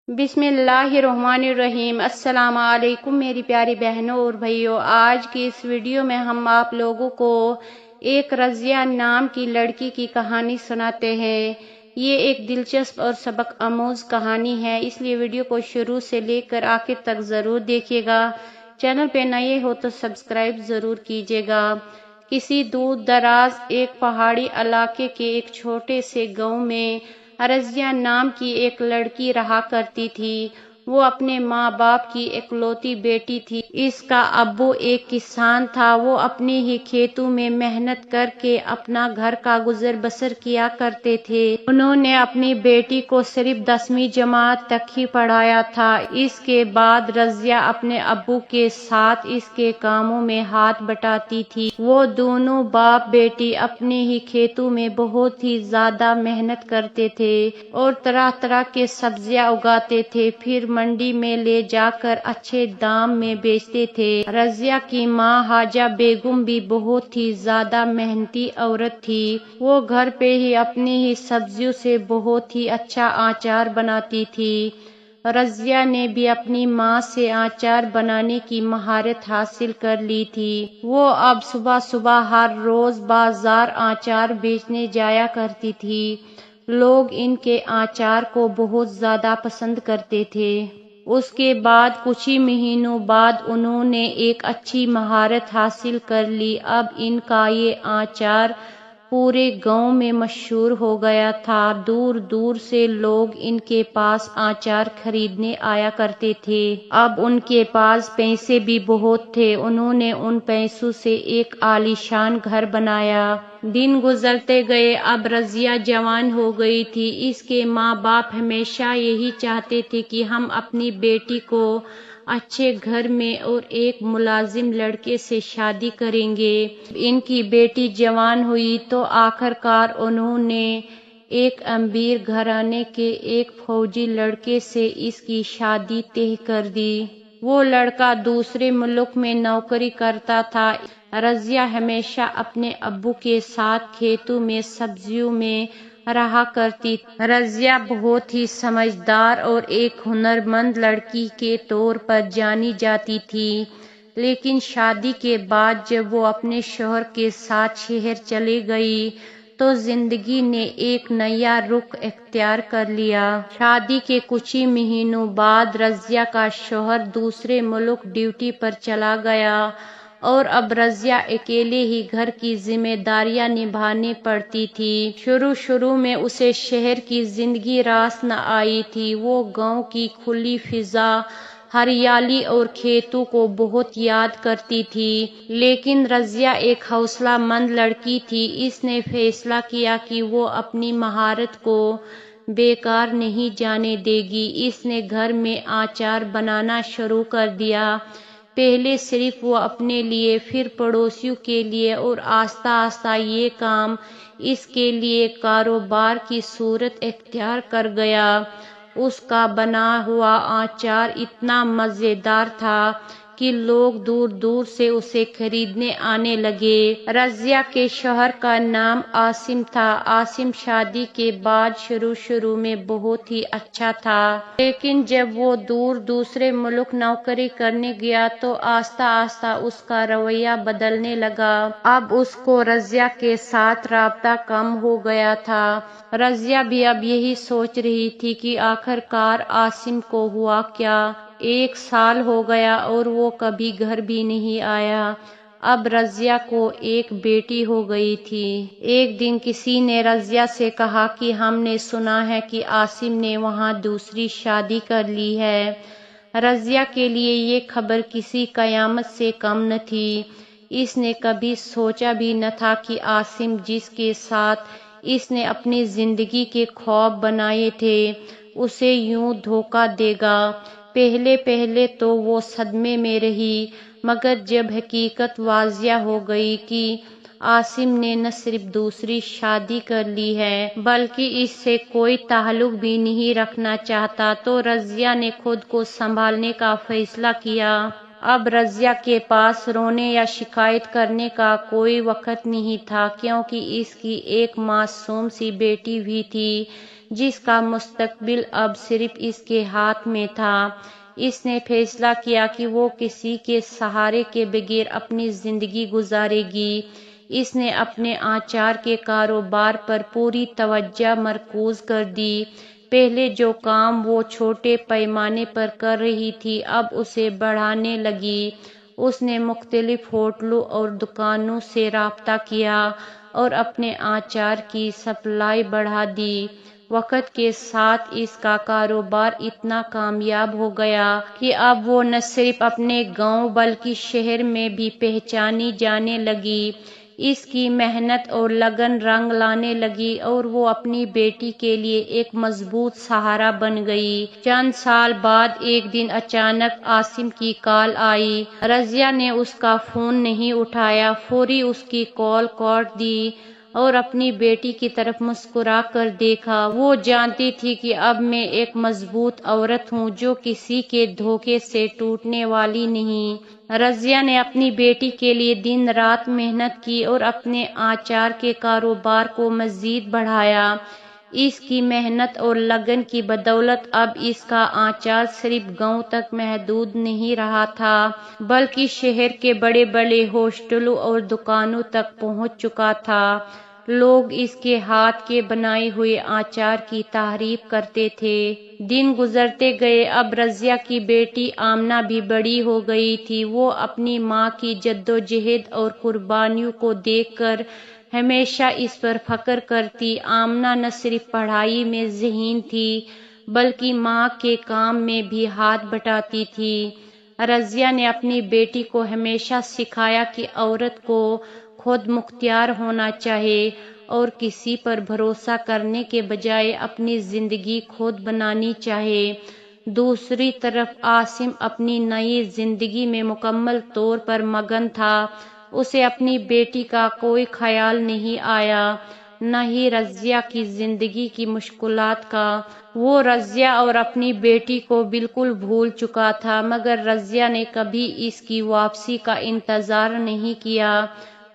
بسم اللہ الرحمن الرحیم۔ السلام علیکم میری پیاری بہنوں اور بھائیوں، آج کی اس ویڈیو میں ہم آپ لوگوں کو ایک رضیہ نام کی لڑکی کی کہانی سناتے ہیں۔ یہ ایک دلچسپ اور سبق آموز کہانی ہے، اس لیے ویڈیو کو شروع سے لے کر آخر تک ضرور دیکھیے گا۔ چینل پہ نئے ہو تو سبسکرائب ضرور کیجیے گا۔ کسی دور دراز ایک پہاڑی علاقے کے ایک چھوٹے سے گاؤں میں رضیہ نام کی ایک لڑکی رہا کرتی تھی۔ وہ اپنے ماں باپ کی اکلوتی بیٹی تھی۔ اس کا ابو ایک کسان تھا۔ وہ اپنے ہی کھیتوں میں محنت کر کے اپنا گھر کا گزر بسر کیا کرتے تھے۔ انہوں نے اپنی بیٹی کو صرف 10ویں جماعت تک ہی پڑھایا تھا۔ اس کے بعد رضیہ اپنے ابو کے ساتھ اس کے کاموں میں ہاتھ بٹاتی تھی۔ وہ دونوں باپ بیٹی اپنے ہی کھیتوں میں بہت ہی زیادہ محنت کرتے تھے اور طرح طرح کے سبزیاں اگاتے تھے، پھر منڈی میں لے جا کر اچھے دام میں بیچتے تھے۔ رضیہ کی ماں حاجہ بیگم بھی بہت ہی زیادہ محنتی عورت تھی۔ وہ گھر پہ ہی اپنی ہی سبزیوں سے بہت ہی اچھا آچار بناتی تھی۔ رضیہ نے بھی اپنی ماں سے آچار بنانے کی مہارت حاصل کر لی تھی۔ وہ اب صبح صبح ہر روز بازار آچار بیچنے جایا کرتی تھی۔ لوگ ان کے آچار کو بہت زیادہ پسند کرتے تھے۔ اس کے بعد کچھ ہی مہینوں بعد انہوں نے ایک اچھی مہارت حاصل کر لی۔ اب ان کا یہ آچار پورے گاؤں میں مشہور ہو گیا تھا۔ دور دور سے لوگ ان کے پاس آچار خریدنے آیا کرتے تھے۔ اب ان کے پاس پیسے بھی بہت تھے۔ انہوں نے ان پیسوں سے ایک عالیشان گھر بنایا۔ دن گزرتے گئے، اب رضیہ جوان ہو گئی تھی۔ اس کے ماں باپ ہمیشہ یہی چاہتے تھے کہ ہم اپنی بیٹی کو اچھے گھر میں اور ایک ملازم لڑکے سے شادی کریں گے۔ ان کی بیٹی جوان ہوئی تو آخر کار انہوں نے ایک امیر گھرانے کے ایک فوجی لڑکے سے اس کی شادی طے کر دی۔ وہ لڑکا دوسرے ملک میں نوکری کرتا تھا۔ رضیہ ہمیشہ اپنے ابو کے ساتھ کھیتوں میں سبزیوں میں رہا کرتی تھی۔ رضیہ بہت ہی سمجھدار اور ایک ہنرمند لڑکی کے طور پر جانی جاتی تھی، لیکن شادی کے بعد جب وہ اپنے شوہر کے ساتھ شہر چلی گئی تو زندگی نے ایک نیا رخ اختیار کر لیا۔ شادی کے کچھ ہی مہینوں بعد رضیہ کا شوہر دوسرے ملک ڈیوٹی پر چلا گیا اور اب رضیہ اکیلے ہی گھر کی ذمہ داریاں نبھانی پڑتی تھی۔ شروع میں اسے شہر کی زندگی راس نہ آئی تھی۔ وہ گاؤں کی کھلی فضا، ہریالی اور کھیتوں کو بہت یاد کرتی تھی، لیکن رضیہ ایک حوصلہ مند لڑکی تھی۔ اس نے فیصلہ کیا کہ وہ اپنی مہارت کو بیکار نہیں جانے دے گی۔ اس نے گھر میں آچار بنانا شروع کر دیا۔ پہلے صرف وہ اپنے لیے، پھر پڑوسیوں کے لیے اور آہستہ آہستہ یہ کام اس کے لیے کاروبار کی صورت اختیار کر گیا۔ اس کا بنا ہوا آچار اتنا مزیدار تھا کہ لوگ دور دور سے اسے خریدنے آنے لگے۔ رضیہ کے شوہر کا نام عاصم تھا۔ عاصم شادی کے بعد شروع میں بہت ہی اچھا تھا، لیکن جب وہ دوسرے ملک نوکری کرنے گیا تو آہستہ آہستہ اس کا رویہ بدلنے لگا۔ اب اس کو رضیہ کے ساتھ رابطہ کم ہو گیا تھا۔ رضیہ بھی اب یہی سوچ رہی تھی کہ آخر کار عاصم کو ہوا کیا؟ 1 سال ہو گیا اور وہ کبھی گھر بھی نہیں آیا۔ اب رضیہ کو ایک بیٹی ہو گئی تھی۔ ایک دن کسی نے رضیہ سے کہا کہ ہم نے سنا ہے کہ عاصم نے وہاں دوسری شادی کر لی ہے۔ رضیہ کے لیے یہ خبر کسی قیامت سے کم نہ تھی۔ اس نے کبھی سوچا بھی نہ تھا کہ عاصم، جس کے ساتھ اس نے اپنی زندگی کے خواب بنائے تھے، اسے یوں دھوکہ دے گا۔ پہلے تو وہ صدمے میں رہی، مگر جب حقیقت واضح ہو گئی کہ عاصم نے نہ صرف دوسری شادی کر لی ہے بلکہ اس سے کوئی تعلق بھی نہیں رکھنا چاہتا، تو رضیہ نے خود کو سنبھالنے کا فیصلہ کیا۔ اب رضیہ کے پاس رونے یا شکایت کرنے کا کوئی وقت نہیں تھا، کیونکہ اس کی ایک معصوم سی بیٹی بھی تھی جس کا مستقبل اب صرف اس کے ہاتھ میں تھا۔ اس نے فیصلہ کیا کہ وہ کسی کے سہارے کے بغیر اپنی زندگی گزارے گی۔ اس نے اپنے آچار کے کاروبار پر پوری توجہ مرکوز کر دی۔ پہلے جو کام وہ چھوٹے پیمانے پر کر رہی تھی اب اسے بڑھانے لگی۔ اس نے مختلف ہوٹلوں اور دکانوں سے رابطہ کیا اور اپنے آچار کی سپلائی بڑھا دی۔ وقت کے ساتھ اس کا کاروبار اتنا کامیاب ہو گیا کہ اب وہ نہ صرف اپنے گاؤں بلکہ شہر میں بھی پہچانی جانے لگی۔ اس کی محنت اور لگن رنگ لانے لگی اور وہ اپنی بیٹی کے لیے ایک مضبوط سہارا بن گئی۔ چند سال بعد ایک دن اچانک عاصم کی کال آئی۔ رضیہ نے اس کا فون نہیں اٹھایا، فوری اس کی کال کاٹ دی اور اپنی بیٹی کی طرف مسکرا کر دیکھا۔ وہ جانتی تھی کہ اب میں ایک مضبوط عورت ہوں جو کسی کے دھوکے سے ٹوٹنے والی نہیں۔ رضیہ نے اپنی بیٹی کے لیے دن رات محنت کی اور اپنے آچار کے کاروبار کو مزید بڑھایا۔ اس کی محنت اور لگن کی بدولت اب اس کا آچار صرف گاؤں تک محدود نہیں رہا تھا بلکہ شہر کے بڑے بڑے ہوٹلوں اور دکانوں تک پہنچ چکا تھا۔ لوگ اس کے ہاتھ کے بنائے ہوئے آچار کی تعریف کرتے تھے۔ دن گزرتے گئے، اب رضیہ کی بیٹی آمنہ بھی بڑی ہو گئی تھی۔ وہ اپنی ماں کی جدوجہد اور قربانیوں کو دیکھ کر ہمیشہ اس پر فخر کرتی۔ آمنہ نہ صرف پڑھائی میں ذہین تھی بلکہ ماں کے کام میں بھی ہاتھ بٹاتی تھی۔ رضیہ نے اپنی بیٹی کو ہمیشہ سکھایا کہ عورت کو خود مختار ہونا چاہیے اور کسی پر بھروسہ کرنے کے بجائے اپنی زندگی خود بنانی چاہیے۔ دوسری طرف عاصم اپنی نئی زندگی میں مکمل طور پر مگن تھا۔ اسے اپنی بیٹی کا کوئی خیال نہیں آیا، نہ ہی رضیہ کی زندگی کی مشکلات کا۔ وہ رضیہ اور اپنی بیٹی کو بالکل بھول چکا تھا، مگر رضیہ نے کبھی اس کی واپسی کا انتظار نہیں کیا۔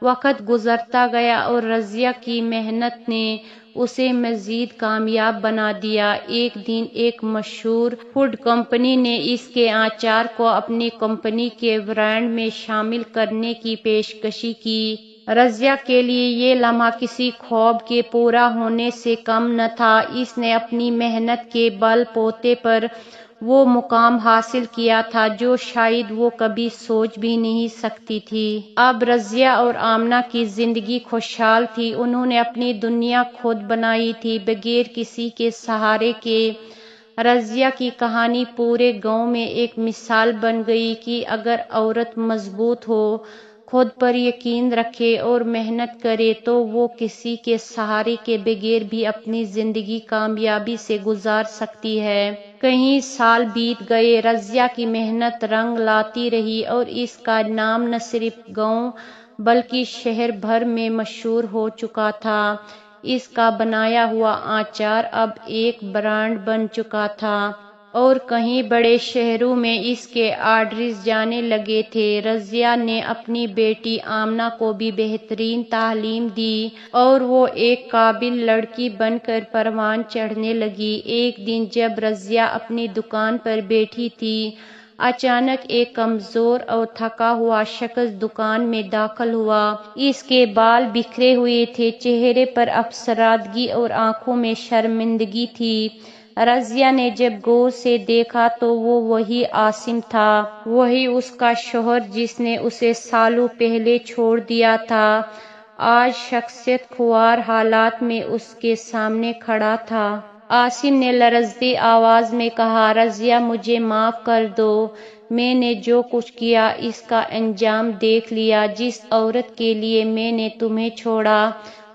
وقت گزرتا گیا اور رضیہ کی محنت نے اسے مزید کامیاب بنا دیا۔ ایک دن ایک مشہور فوڈ کمپنی نے اس کے آچار کو اپنی کمپنی کے برانڈ میں شامل کرنے کی پیشکش کی۔ رضیہ کے لیے یہ لمحہ کسی خواب کے پورا ہونے سے کم نہ تھا۔ اس نے اپنی محنت کے بل بوتے پر وہ مقام حاصل کیا تھا جو شاید وہ کبھی سوچ بھی نہیں سکتی تھی۔ اب رضیہ اور آمنہ کی زندگی خوشحال تھی۔ انہوں نے اپنی دنیا خود بنائی تھی، بغیر کسی کے سہارے کے۔ رضیہ کی کہانی پورے گاؤں میں ایک مثال بن گئی کہ اگر عورت مضبوط ہو، خود پر یقین رکھے اور محنت کرے تو وہ کسی کے سہارے کے بغیر بھی اپنی زندگی کامیابی سے گزار سکتی ہے۔ کئی سال بیت گئے، رضیہ کی محنت رنگ لاتی رہی اور اس کا نام نہ صرف گاؤں بلکہ شہر بھر میں مشہور ہو چکا تھا۔ اس کا بنایا ہوا آچار اب ایک برانڈ بن چکا تھا اور کئی بڑے شہروں میں اس کے آرڈرز جانے لگے تھے۔ رضیہ نے اپنی بیٹی آمنہ کو بھی بہترین تعلیم دی اور وہ ایک قابل لڑکی بن کر پروان چڑھنے لگی۔ ایک دن جب رضیہ اپنی دکان پر بیٹھی تھی، اچانک ایک کمزور اور تھکا ہوا شخص دکان میں داخل ہوا۔ اس کے بال بکھرے ہوئے تھے، چہرے پر افسردگی اور آنکھوں میں شرمندگی تھی۔ رضیہ نے جب غور سے دیکھا تو وہ وہی عاصم تھا، وہی اس کا شوہر جس نے اسے سالوں پہلے چھوڑ دیا تھا۔ آج شخصیت خوار حالات میں اس کے سامنے کھڑا تھا۔ عاصم نے لرزتی آواز میں کہا، رضیہ مجھے معاف کر دو، میں نے جو کچھ کیا اس کا انجام دیکھ لیا۔ جس عورت کے لیے میں نے تمہیں چھوڑا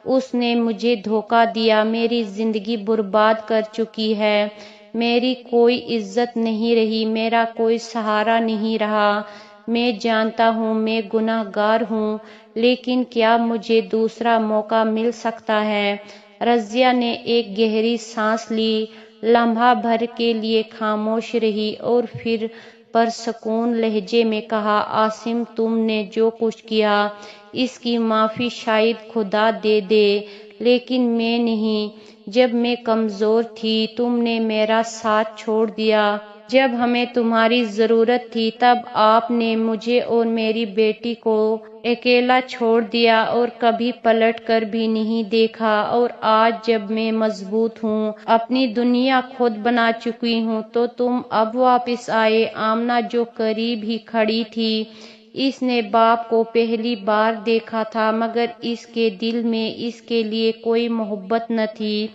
اس نے مجھے دھوکہ دیا، میری زندگی برباد کر چکی ہے، میری کوئی عزت نہیں رہی، میرا کوئی سہارا نہیں رہا۔ میں جانتا ہوں میں گناہ گار ہوں، لیکن کیا مجھے دوسرا موقع مل سکتا ہے؟ رضیہ نے ایک گہری سانس لی، لمحہ بھر کے لیے خاموش رہی اور پھر پرسکون لہجے میں کہا، عاصم تم نے جو کچھ کیا اس کی معافی شاید خدا دے دے، لیکن میں نہیں۔ جب میں کمزور تھی تم نے میرا ساتھ چھوڑ دیا، جب ہمیں تمہاری ضرورت تھی تب آپ نے مجھے اور میری بیٹی کو اکیلا چھوڑ دیا اور کبھی پلٹ کر بھی نہیں دیکھا، اور آج جب میں مضبوط ہوں، اپنی دنیا خود بنا چکی ہوں، تو تم اب واپس آئے۔ آمنہ جو قریب ہی کھڑی تھی، اس نے باپ کو پہلی بار دیکھا تھا، مگر اس کے دل میں اس کے لیے کوئی محبت نہ تھی،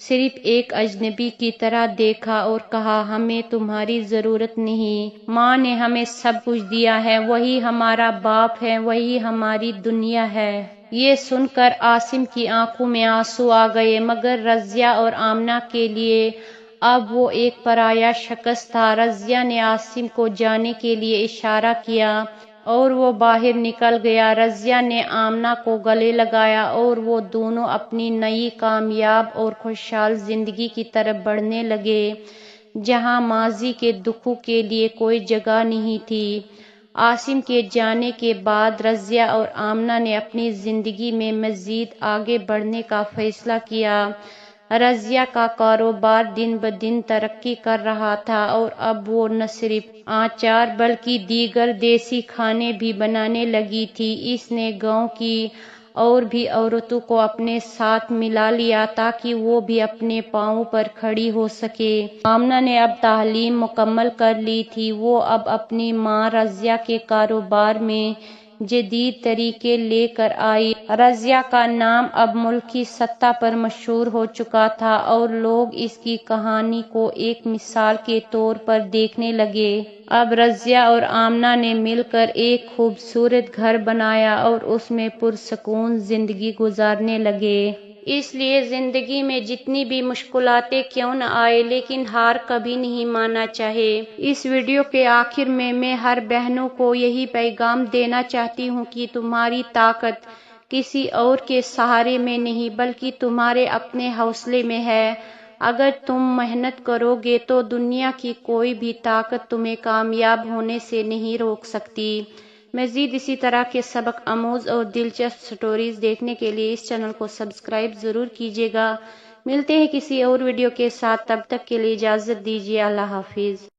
صرف ایک اجنبی کی طرح دیکھا اور کہا ہمیں تمہاری ضرورت نہیں، ماں نے ہمیں سب کچھ دیا ہے، وہی ہمارا باپ ہے، وہی ہماری دنیا ہے۔ یہ سن کر عاصم کی آنکھوں میں آنسو آ گئے، مگر رضیہ اور آمنہ کے لیے اب وہ ایک پرایا شخص تھا۔ رضیہ نے عاصم کو جانے کے لیے اشارہ کیا اور وہ باہر نکل گیا۔ رضیہ نے آمنہ کو گلے لگایا اور وہ دونوں اپنی نئی کامیاب اور خوشحال زندگی کی طرف بڑھنے لگے، جہاں ماضی کے دکھوں کے لیے کوئی جگہ نہیں تھی۔ عاصم کے جانے کے بعد رضیہ اور آمنہ نے اپنی زندگی میں مزید آگے بڑھنے کا فیصلہ کیا۔ رضیہ کا کاروبار دن بدن ترقی کر رہا تھا اور اب وہ نہ صرف آچار بلکہ دیگر دیسی کھانے بھی بنانے لگی تھی۔ اس نے گاؤں کی اور بھی عورتوں کو اپنے ساتھ ملا لیا تاکہ وہ بھی اپنے پاؤں پر کھڑی ہو سکے۔ آمنہ نے اب تعلیم مکمل کر لی تھی، وہ اب اپنی ماں رضیہ کے کاروبار میں جدید طریقے لے کر آئی۔ رضیہ کا نام اب ملکی سطح پر مشہور ہو چکا تھا اور لوگ اس کی کہانی کو ایک مثال کے طور پر دیکھنے لگے۔ اب رضیہ اور آمنہ نے مل کر ایک خوبصورت گھر بنایا اور اس میں پرسکون زندگی گزارنے لگے۔ اس لیے زندگی میں جتنی بھی مشکلاتیں کیوں نہ آئے، لیکن ہار کبھی نہیں ماننا چاہیے۔ اس ویڈیو کے آخر میں ہر بہنوں کو یہی پیغام دینا چاہتی ہوں کہ تمہاری طاقت کسی اور کے سہارے میں نہیں بلکہ تمہارے اپنے حوصلے میں ہے۔ اگر تم محنت کرو گے تو دنیا کی کوئی بھی طاقت تمہیں کامیاب ہونے سے نہیں روک سکتی۔ مزید اسی طرح کے سبق آموز اور دلچسپ سٹوریز دیکھنے کے لیے اس چینل کو سبسکرائب ضرور کیجیے گا۔ ملتے ہیں کسی اور ویڈیو کے ساتھ، تب تک کے لیے اجازت دیجیے۔ اللہ حافظ۔